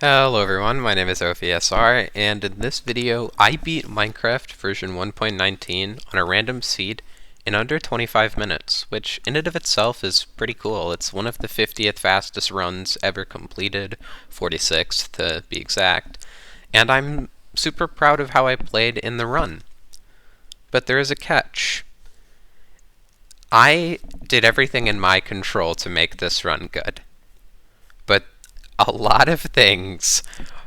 Hello everyone, my name is OVSR, and in this video I beat Minecraft version 1.19 on a random seed in under 25 minutes, which in and of itself is pretty cool. It's one of the 50th fastest runs ever completed, 46th to be exact, and I'm super proud of how I played in the run. But there is a catch. I did everything in my control to make this run good, but a lot of things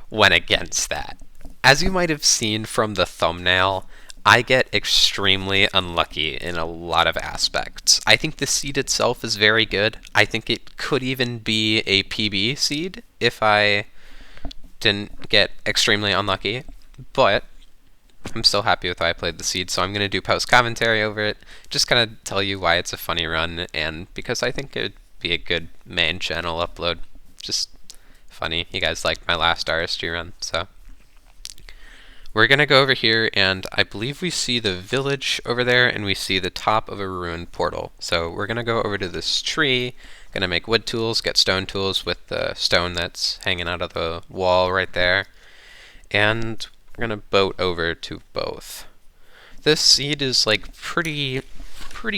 went against that. As you might have seen from the thumbnail, I get extremely unlucky in a lot of aspects. I think the seed itself is very good. I think it could even be a PB seed if I didn't get extremely unlucky, but I'm still happy with how I played the seed, so I'm going to do post commentary over it, just kind of tell you why it's a funny run, and because I think it would be a good main channel upload. Just funny. You guys liked my last RSG run, so we're gonna go over here, and I believe we see the village over there, and we see the top of a ruined portal. So we're gonna go over to this tree, gonna make wood tools, get stone tools with the stone that's hanging out of the wall right there, and we're gonna boat over to both. This seed is like pretty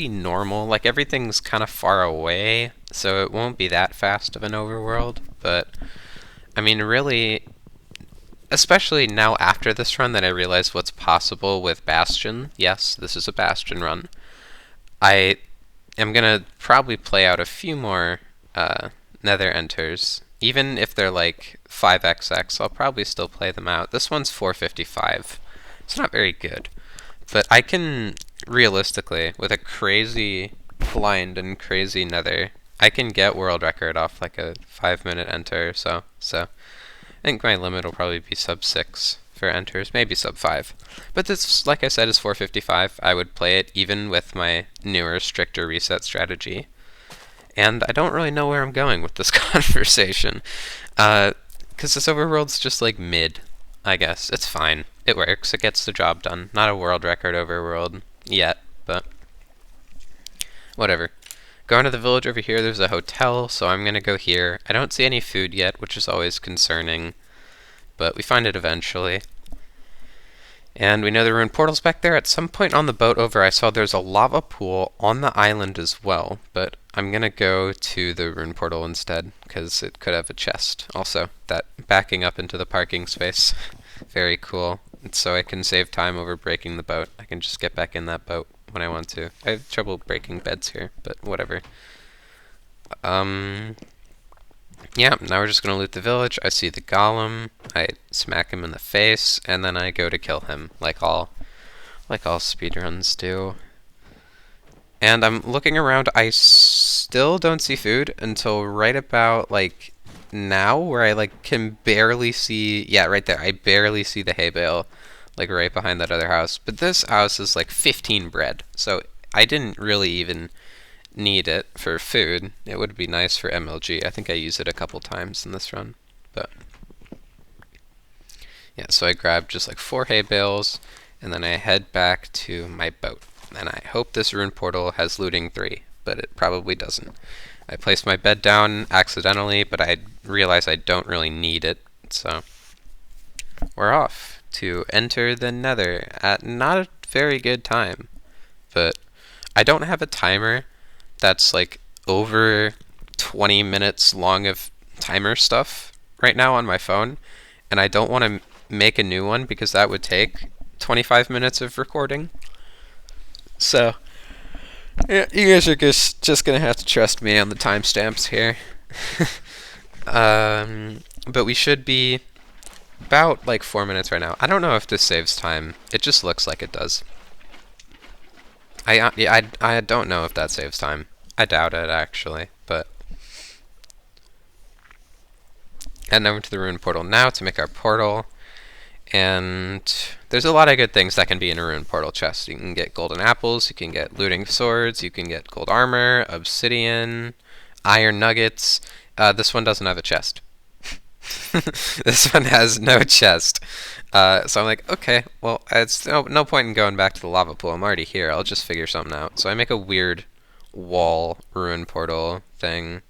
normal, like everything's kind of far away, so it won't be that fast of an overworld, but I mean, really, especially now after this run that I realize what's possible with Bastion. Yes, this is a Bastion run. I am going to probably play out a few more Nether enters. Even if they're like 5xx, I'll probably still play them out. This one's 455. It's not very good. But I can, realistically, with a crazy blind and crazy Nether, I can get world record off like a 5-minute enter or so. So I think my limit will probably be sub 6 for enters, maybe sub 5. But this, like I said, is 455. I would play it even with my newer, stricter reset strategy. And I don't really know where I'm going with this conversation. Because this overworld's just like mid, I guess. It's fine. It works. It gets the job done. Not a world record overworld yet, but whatever. Going to the village over here, there's a hotel, so I'm going to go here. I don't see any food yet, which is always concerning, but we find it eventually. And we know the ruined portal's back there. At some point on the boat over, I saw there's a lava pool on the island as well, but I'm going to go to the ruined portal instead, because it could have a chest. Also, that backing up into the parking space. Very cool. And so I can save time over breaking the boat. I can just get back in that boat when I want to. I have trouble breaking beds here, but whatever. Yeah, now we're just gonna loot the village. I see the golem. I smack him in the face, and then I go to kill him, like all speedruns do. And I'm looking around. I still don't see food until right about like now, where I like can barely see. Yeah, right there. I barely see the hay bale, like right behind that other house. But this house is like 15 bread, so I didn't really even need it for food. It would be nice for MLG. I think I used it a couple times in this run, but yeah, so I grabbed just like 4 hay bales, and then I head back to my boat. And I hope this ruined portal has looting 3, but it probably doesn't. I placed my bed down accidentally, but I realize I don't really need it, so we're off to enter the Nether at not a very good time. But I don't have a timer that's like over 20 minutes long of timer stuff right now on my phone, and I don't want to make a new one because that would take 25 minutes of recording. So yeah, you guys are just gonna have to trust me on the timestamps here. But we should be about like 4 minutes right now. I don't know if this saves time. It just looks like it does. I don't know if that saves time. I doubt it, actually, but heading over to the ruined portal now to make our portal. And there's a lot of good things that can be in a ruined portal chest. You can get golden apples, you can get looting swords, you can get gold armor, obsidian, iron nuggets. This one doesn't have a chest. This one has no chest. So I'm like, okay, well, it's no point in going back to the lava pool. I'm already here. I'll just figure something out. So I make a weird wall ruined portal thing.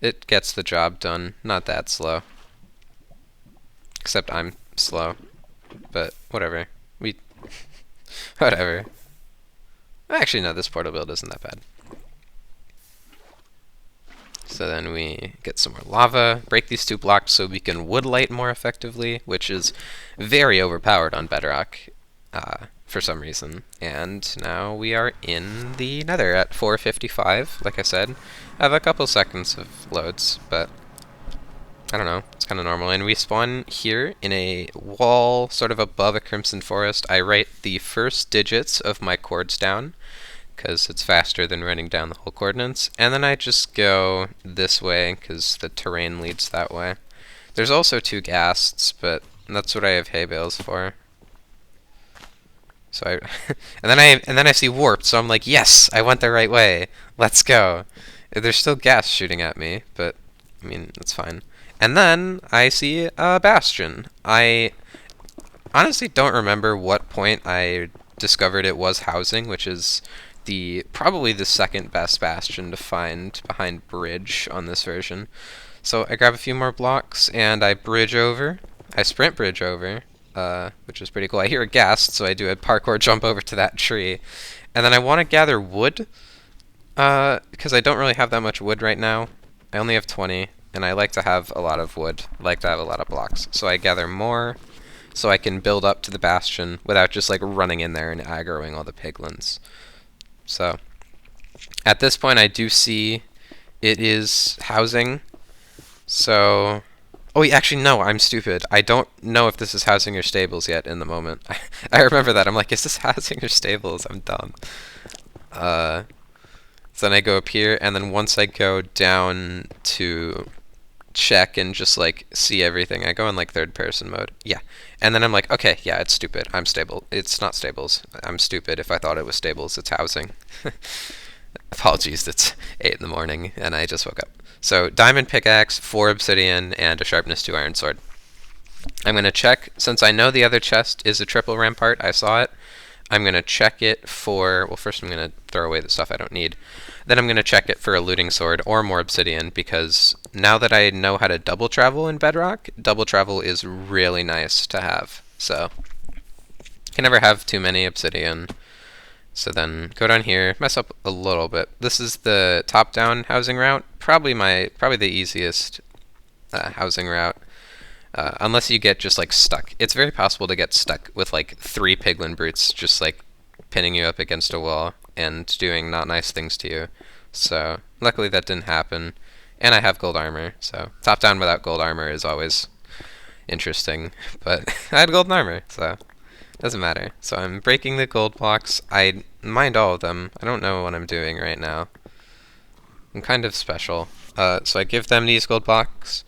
It gets the job done. Not that slow. Except I'm slow. But whatever. Whatever. Actually, no, this portal build isn't that bad. So then we get some more lava, break these 2 blocks so we can woodlight more effectively, which is very overpowered on Bedrock for some reason. And now we are in the Nether at 4:55, like I said. I have a couple seconds of loads, but I don't know, it's kind of normal. And we spawn here in a wall sort of above a crimson forest. I write the first digits of my chords down, because it's faster than writing down the whole coordinates. And then I just go this way, because the terrain leads that way. There's also 2 ghasts, but that's what I have hay bales for. So and then I see warped, so I'm like, yes, I went the right way. Let's go. There's still gas shooting at me, but I mean, it's fine. And then I see a Bastion. I honestly don't remember what point I discovered it was housing, which is probably the second best Bastion to find behind bridge on this version. So I grab a few more blocks and I bridge over. I sprint bridge over, which is pretty cool. I hear a ghast, so I do a parkour jump over to that tree. And then I want to gather wood, because I don't really have that much wood right now. I only have 20, and I like to have a lot of wood. I like to have a lot of blocks. So I gather more, so I can build up to the Bastion without just like running in there and aggroing all the piglins. So at this point I do see it is housing. So actually no, I'm stupid. I don't know if this is housing or stables yet in the moment. I remember that. I'm like, is this housing or stables? I'm dumb. So then I go up here, and then once I go down to check and just like see everything, I go in like 3rd person mode. Yeah. And then I'm like, okay, yeah, it's stupid. I'm stable. It's not stables. I'm stupid if I thought it was stables. It's housing. Apologies, it's 8 in the morning and I just woke up. So diamond pickaxe, 4 obsidian, and a sharpness 2 iron sword. I'm going to check, since I know the other chest is a triple rampart, I saw it. I'm going to check it for, well, first I'm going to throw away the stuff I don't need. Then I'm going to check it for a looting sword or more obsidian, because now that I know how to double travel in Bedrock, double travel is really nice to have. So, can never have too many obsidian. So then go down here, mess up a little bit. This is the top-down housing route, probably the easiest housing route. Unless you get just like stuck. It's very possible to get stuck with like 3 piglin brutes just like pinning you up against a wall and doing not nice things to you. So luckily that didn't happen. And I have gold armor, so top down without gold armor is always interesting. But I had golden armor, so doesn't matter. So I'm breaking the gold blocks. I mined all of them. I don't know what I'm doing right now. I'm kind of special. So I give them these gold blocks.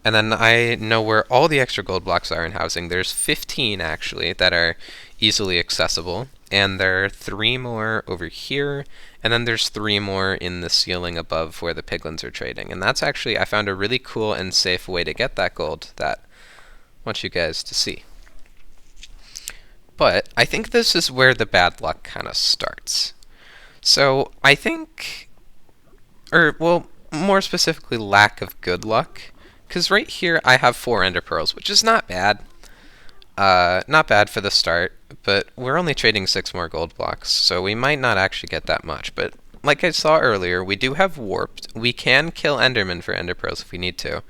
And then I know where all the extra gold blocks are in housing. There's 15 actually that are easily accessible, and there are 3 more over here, and then there's 3 more in the ceiling above where the piglins are trading. And that's actually, I found a really cool and safe way to get that gold that I want you guys to see. But I think this is where the bad luck kind of starts. So I think, or well, more specifically lack of good luck. Because right here I have 4 ender pearls, which is not bad. Not bad for the start, but we're only trading 6 more gold blocks, so we might not actually get that much. But like I saw earlier, we do have warped. We can kill endermen for ender pearls if we need to.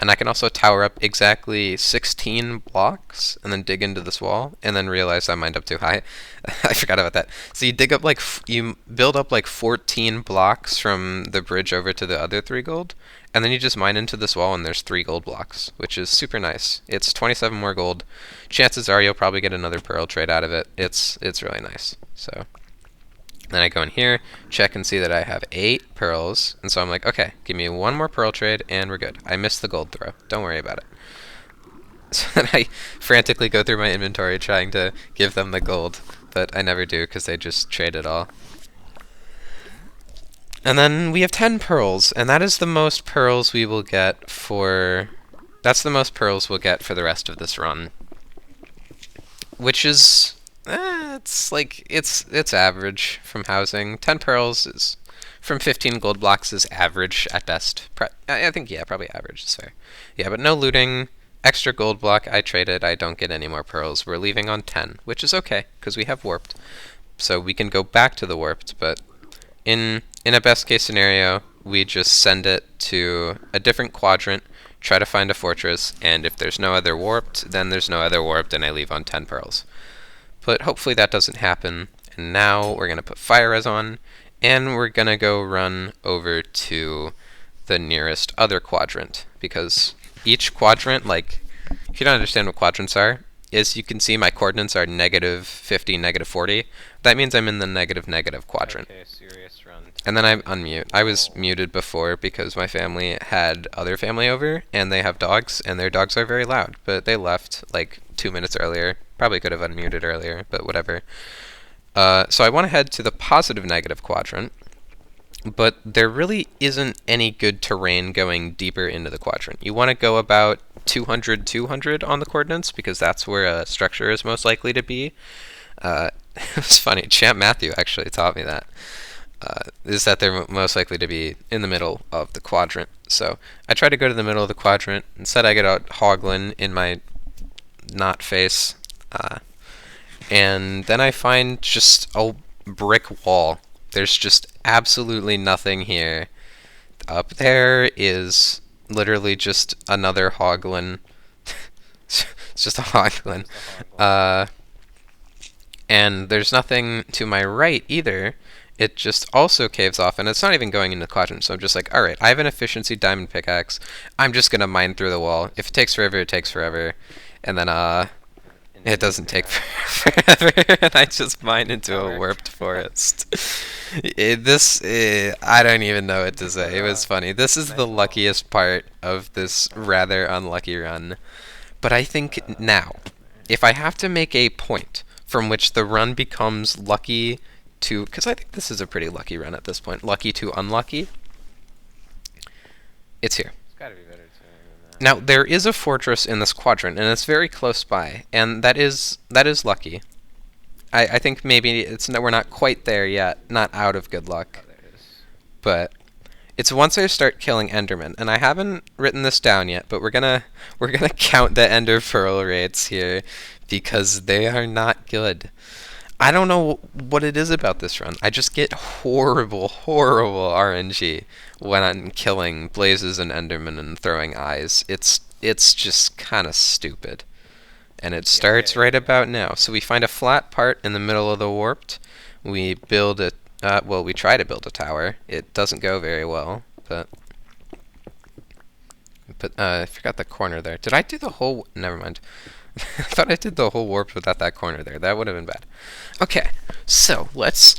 And I can also tower up exactly 16 blocks and then dig into this wall and then realize I mined up too high. I forgot about that. So you dig up like, you build up like 14 blocks from the bridge over to the other 3 gold, and then you just mine into this wall and there's 3 gold blocks, which is super nice. It's 27 more gold. Chances are you'll probably get another pearl trade out of it. It's really nice. So then I go in here, check and see that I have 8 pearls, and so I'm like, okay, give me 1 more pearl trade, and we're good. I missed the gold throw. Don't worry about it. So then I frantically go through my inventory trying to give them the gold, but I never do because they just trade it all. And then we have 10 pearls, and that is the most pearls we will get for... That's the most pearls we'll get for the rest of this run. Which is... it's like, it's average from housing. 10 pearls is, from 15 gold blocks is average at best. I think, yeah, probably average is fair. Yeah, but no looting, extra gold block, I traded. I don't get any more pearls. We're leaving on 10, which is okay, because we have warped. So we can go back to the warped, but in a best case scenario, we just send it to a different quadrant, try to find a fortress, and if there's no other warped, then there's no other warped, and I leave on 10 pearls. But hopefully that doesn't happen. And now we're going to put fire res on, and we're going to go run over to the nearest other quadrant, because each quadrant, like, if you don't understand what quadrants are, is you can see my coordinates are -50, -40. That means I'm in the negative quadrant. Okay, serious run. And then I unmute. I was muted before because my family had other family over, and they have dogs, and their dogs are very loud. But they left like 2 minutes earlier. Probably could have unmuted earlier, but whatever. So I want to head to the positive negative quadrant, but there really isn't any good terrain going deeper into the quadrant. You want to go about 200, 200 on the coordinates, because that's where a structure is most likely to be. It was funny, Champ Matthew actually taught me that. Is that they're most likely to be in the middle of the quadrant. So I try to go to the middle of the quadrant. Instead I get out Hoglin in my not face. And then I find just a brick wall. There's just absolutely nothing here. Up there is literally just another Hoglin. It's just a Hoglin. And there's nothing to my right either. It just also caves off, and it's not even going into the quadrant, so I'm just like, alright, I have an efficiency diamond pickaxe. I'm just gonna mine through the wall. If it takes forever, it takes forever. And then, it doesn't take forever, and I just mine into a warped forest. I don't even know what to say. It was funny. This is the luckiest part of this rather unlucky run. But I think now, if I have to make a point from which the run becomes lucky to, because I think this is a pretty lucky run at this point, lucky to unlucky, it's here. It's gotta be better than that. Now, there is a fortress in this quadrant, and it's very close by, and that is lucky. I think maybe we're not quite there yet, not out of good luck, Oh, there it is. but it's once I start killing Endermen, and I haven't written this down yet, but we're gonna count the Ender Pearl rates here, because they are not good. I don't know what it is about this run. I just get horrible RNG when I'm killing blazes and Endermen and throwing eyes. It's just kind of stupid. And it starts right about now. So we find a flat part in the middle of the warped. We build a, we try to build a tower. It doesn't go very well, but I forgot the corner there. Did I do the whole? Never mind. I thought I did the whole warp without that corner there. That would have been bad. Okay, so let's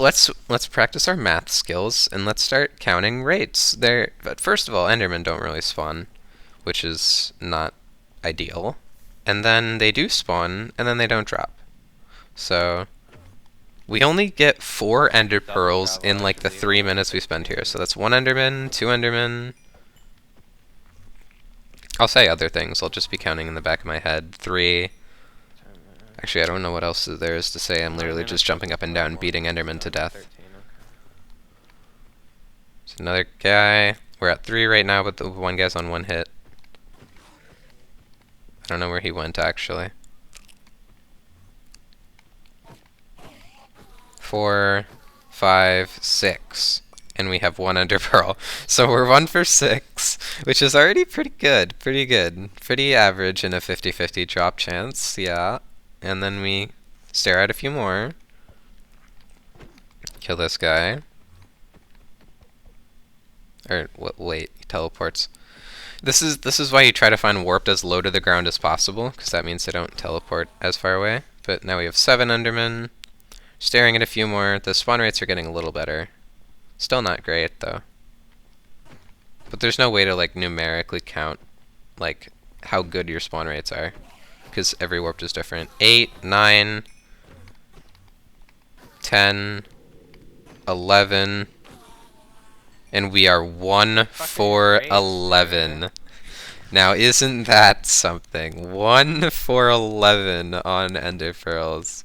practice our math skills and let's start counting rates. But first of all, Endermen don't really spawn, which is not ideal. And then they do spawn, and then they don't drop. So we only get 4 Ender Pearls in like the 3 minutes we spend here. So that's 1 Enderman, 2 Endermen. I'll say other things. I'll just be counting in the back of my head. 3. Actually, I don't know what else there is to say. I'm literally just jumping up and down, beating Enderman to death. There's another guy. We're at 3 right now, but the one guy's on 1 hit. I don't know where he went, actually. 4, 5, 6. And we have 1 Ender Pearl. So we're 1 for 6, which is already pretty good. Pretty good. Pretty average in a 50-50 drop chance, yeah. And then we stare at a few more. Kill this guy. Or, wait, he teleports. This is why you try to find warped as low to the ground as possible, because that means they don't teleport as far away. But now we have 7 Endermen. Staring at a few more. The spawn rates are getting a little better. Still not great, though. But there's no way to, like, numerically count, like, how good your spawn rates are, because every warped is different. 8, 9, 10, 11, and we are 1 for 11. Now, isn't that something? 1 for 11 on Ender Pearls.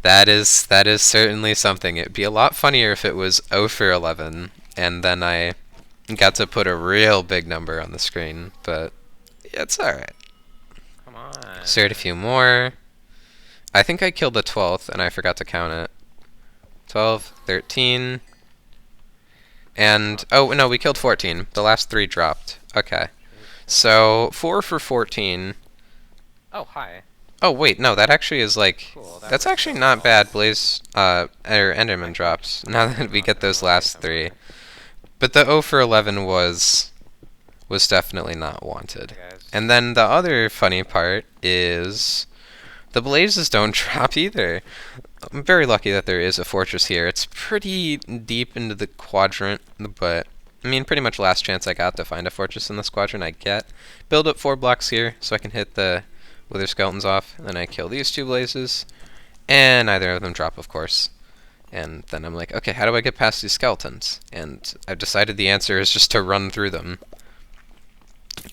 That is certainly something. It'd be a lot funnier if it was 0 for 11, and then I got to put a real big number on the screen, but it's alright. Cleared a few more. I think I killed the 12th, and I forgot to count it. 12, 13, and... Oh, no, we killed 14. The last 3 dropped. Okay. So, 4 for 14. Oh, hi. Oh, wait, no, that actually is like... Cool, That's actually not bad, Blaze, or Enderman drops, now that we get those last 3. But the 0 for 11 was definitely not wanted. And then the other funny part is the blazes don't drop either. I'm very lucky that there is a fortress here. It's pretty deep into the quadrant, but I mean pretty much last chance I got to find a fortress in this quadrant I get. Build up 4 blocks here so I can hit the wither skeletons off, and then I kill these 2 blazes, and neither of them drop, of course. And then I'm like, okay, how do I get past these skeletons? And I've decided the answer is just to run through them.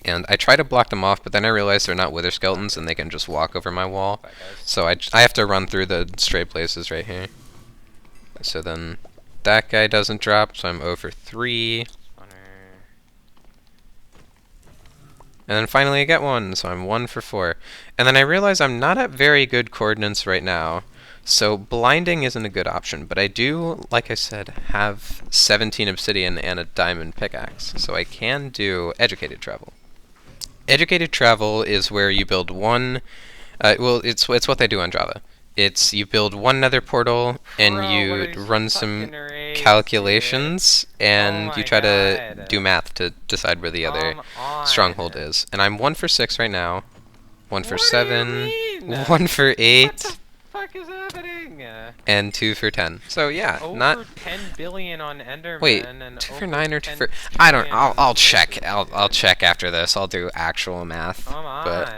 And I try to block them off, but then I realize they're not wither skeletons and they can just walk over my wall. So I have to run through the stray blazes right here. So then that guy doesn't drop, so I'm over 3. And then finally I get 1, so I'm 1 for 4. And then I realize I'm not at very good coordinates right now, so blinding isn't a good option. But I do, like I said, have 17 obsidian and a diamond pickaxe, so I can do educated travel. Educated travel is where you build one, well, it's what they do on Java. It's you build one nether portal and you run some calculations and you try to do math to decide where the other stronghold is. And I'm 1 for 6 right now. 1 for 7. 1 for 8. What the fuck is happening? And 2 for 10. So yeah, over not 10 billion on Enderman. Wait, and 2 for 9 or 2 for... I don't... I'll check. I'll check after this. I'll do actual math. Come on. But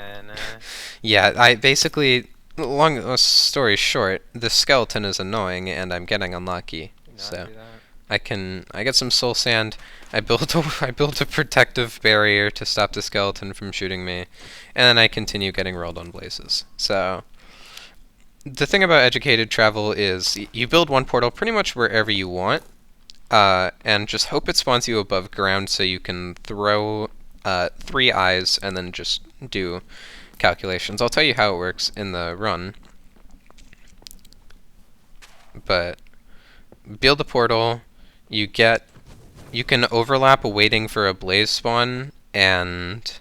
yeah, I basically... Long story short, the skeleton is annoying and I'm getting unlucky. So I get some soul sand. I built a protective barrier to stop the skeleton from shooting me, and then I continue getting rolled on blazes. So the thing about educated travel is you build one portal pretty much wherever you want, and just hope it spawns you above ground so you can throw 3 eyes and then just do calculations. I'll tell you how it works in the run. But build a portal, you can overlap waiting for a blaze spawn and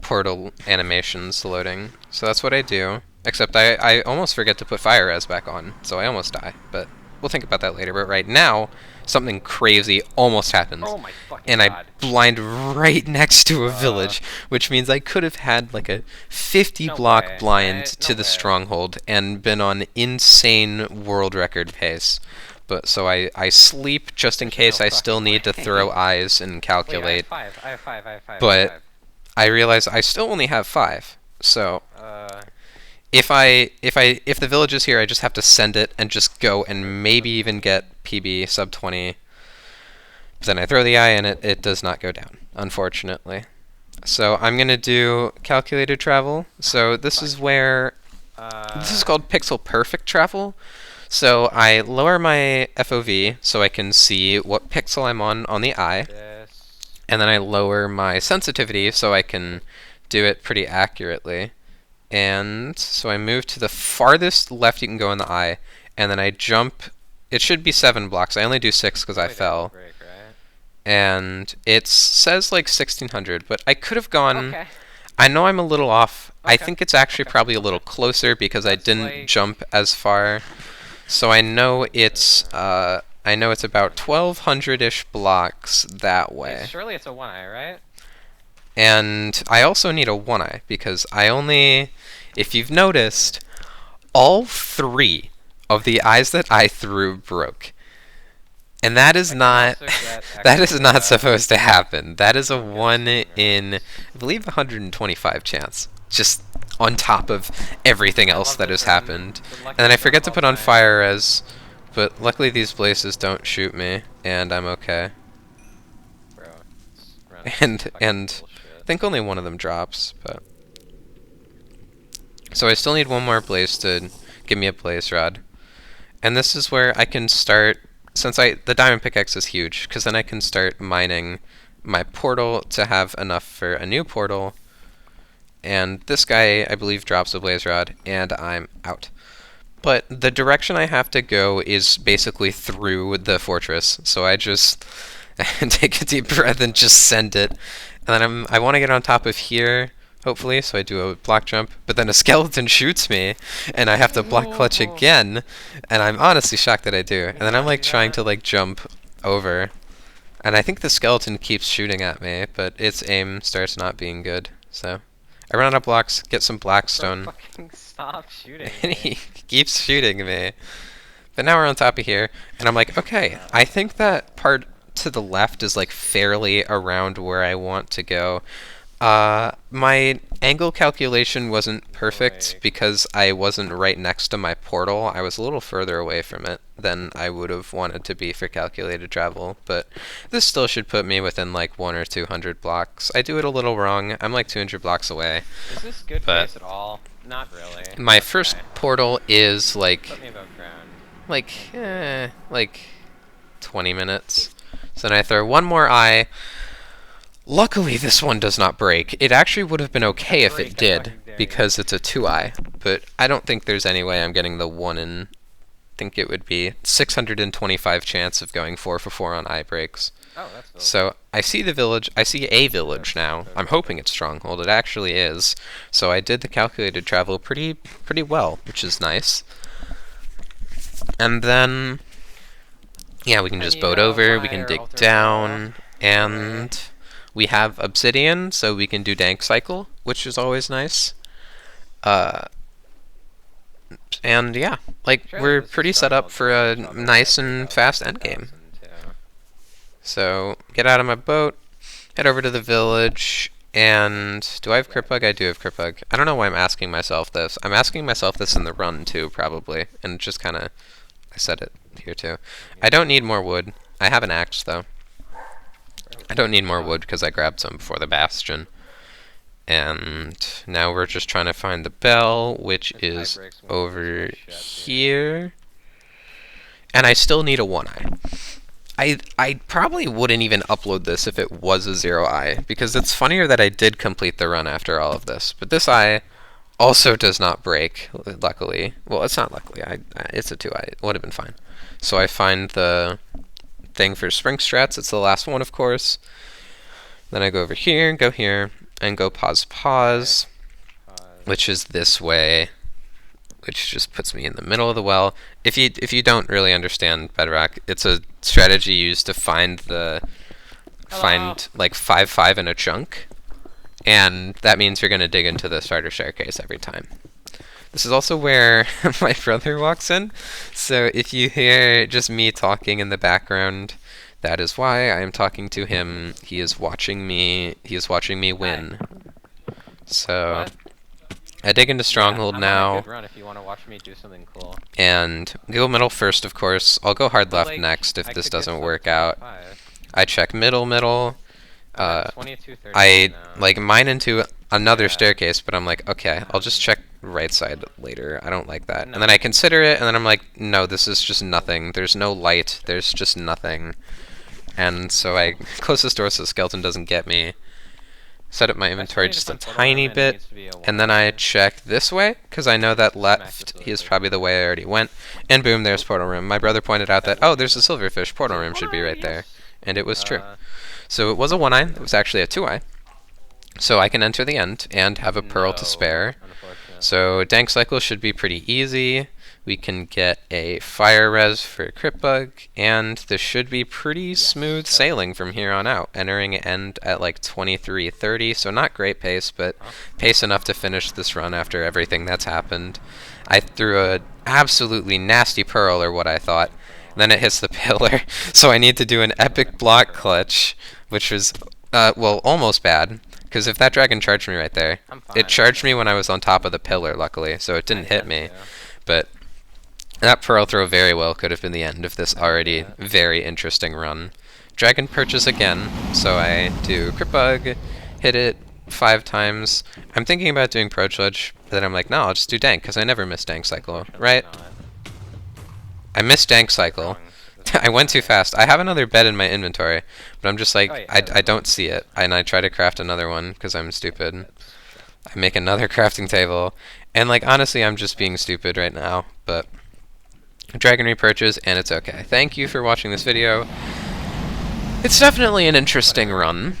portal animations loading. So that's what I do. Except I almost forget to put fire res back on, so I almost die. But we'll think about that later. But right now, something crazy almost happened. Oh my fucking and God. I blind right next to a village, which means I could have had like a 50 block blind to the stronghold and been on insane world record pace. But so I sleep just in case I still need to throw eyes and calculate. Wait, I have 5. But I realize I still only have 5. So if the village is here, I just have to send it and just go and maybe even get PB sub 20. But then I throw the eye and it does not go down, unfortunately. So I'm gonna do calculated travel. So this is where this is called pixel perfect travel. So I lower my FOV so I can see what pixel I'm on the eye. And then I lower my sensitivity so I can do it pretty accurately. And so I move to the farthest left you can go in the eye, and then I jump. It should be 7 blocks. I only do 6 because I fell. Break, right? And it says like 1600, but I could have gone... Okay. I know I'm a little off. I Okay. think it's actually probably a little closer because I didn't like- jump as far. So I know it's about 1200-ish blocks that way. Wait, surely it's a 1-eye, right? And I also need a 1-eye because I only, if you've noticed, all 3 of the eyes that I threw broke. And that is not that is not supposed to happen. That is a 1 in, I believe, 125 chance. Just on top of everything else that has happened. And then I forget to put on fire res, but luckily these blazes don't shoot me, and I'm okay. Bro, And I think only one of them drops, but... So I still need one more blaze to give me a blaze rod. And this is where I can start, since the diamond pickaxe is huge, because then I can start mining my portal to have enough for a new portal, and this guy, I believe, drops a blaze rod, and I'm out. But the direction I have to go is basically through the fortress, so I just take a deep breath and just send it. And then I want to get on top of here, hopefully, so I do a block jump, but then a skeleton shoots me, and I have to block clutch again, and I'm honestly shocked that I do. And then I'm like trying to like jump over, and I think the skeleton keeps shooting at me, but its aim starts not being good, so I run out of blocks, get some blackstone. Fucking stop shooting. And he keeps shooting me. But now we're on top of here, and I'm like, okay, I think that part to the left is like fairly around where I want to go. My angle calculation wasn't perfect because I wasn't right next to my portal. I was a little further away from it than I would have wanted to be for calculated travel, but this still should put me within like 100 or 200 blocks. I do it a little wrong. I'm like 200 blocks away. Is this good pace at all? Not really. My first portal is like Put me above ground. like 20 minutes. So then I throw one more eye. Luckily, this one does not break. It actually would have been okay if it did, because it's a 2-eye. But I don't think there's any way I'm getting the 1 in. I think it would be 625 chance of going 4 for 4 on eye breaks. Oh, that's cool. So I see the village. I see a village now. I'm hoping it's Stronghold. It actually is. So I did the calculated travel pretty well, which is nice. And then, yeah, we can just boat over. We can dig down, and we have obsidian, so we can do dank cycle, which is always nice. And yeah, like we're pretty set up for a nice and fast endgame. So get out of my boat, head over to the village, and do I have crit bug? I do have crit bug. I don't know why I'm asking myself this. I'm asking myself this in the run too, probably, and just kind of I said it here too. I don't need more wood. I have an axe though. I don't need more wood because I grabbed some before the Bastion. And now we're just trying to find the bell, which is over here. And I still need a 1-eye. I probably wouldn't even upload this if it was a 0-eye, because it's funnier that I did complete the run after all of this. But this eye also does not break, luckily. Well, it's not luckily. It's a 2-eye. It would have been fine. So I find the thing for spring strats. It's the last one, of course. Then I go over here, go here, and go pause, which is this way, which just puts me in the middle of the well. If you don't really understand Bedrock, it's a strategy used to find like 5-5 in a chunk, and that means you're gonna dig into the starter staircase every time. This is also where my brother walks in, so if you hear just me talking in the background, that is why I am talking to him. He is watching me. He is watching me win. So I dig into Stronghold now. I'm on a good run if you want to watch me do something cool. And go middle first, of course. I'll go hard left next if this doesn't work out. I check middle. I like mine into another staircase, but I'm like, okay, I'll just check right side later. I don't like that. And then I consider it, and then I'm like, no, this is just nothing. There's no light. There's just nothing. And so I close this door so the skeleton doesn't get me. Set up my inventory just a tiny bit, and then I check this way, because I know that left is probably the way I already went. And boom, there's portal room. My brother pointed out that, oh, there's a silverfish. Portal room should be right there. And it was true. So it was a 1-eye. It was actually a 2-eye. So I can enter the end and have a pearl to spare. So dank cycle should be pretty easy. We can get a fire res for crit bug, and this should be pretty smooth sailing from here on out. Entering end at like 23:30, so not great pace, but pace enough to finish this run after everything that's happened. I threw a absolutely nasty pearl, or what I thought. Then it hits the pillar, so I need to do an epic block clutch, which was, well, almost bad. Because if that dragon charged me right there, it charged me when I was on top of the pillar, luckily, so it didn't hit me. But that pearl throw very well could have been the end of this already very interesting run. Dragon perches again, so I do crit bug, hit it 5 times. I'm thinking about doing pro sludge, but then I'm like, no, I'll just do dank, because I never miss dank cycle, right? I missed dank cycle. I went too fast. I have another bed in my inventory, but I'm just like, I don't see it. And I try to craft another one because I'm stupid. I make another crafting table. And, like, honestly, I'm just being stupid right now, but dragon repurchase, and it's okay. Thank you for watching this video. It's definitely an interesting run.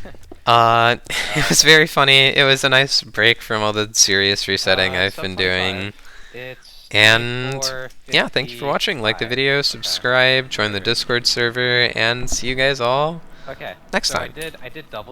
It was very funny. It was a nice break from all the serious resetting I've been doing. It's And yeah, thank you for watching. Like the video, subscribe, join the Discord server, and see you guys all okay. next time. I did double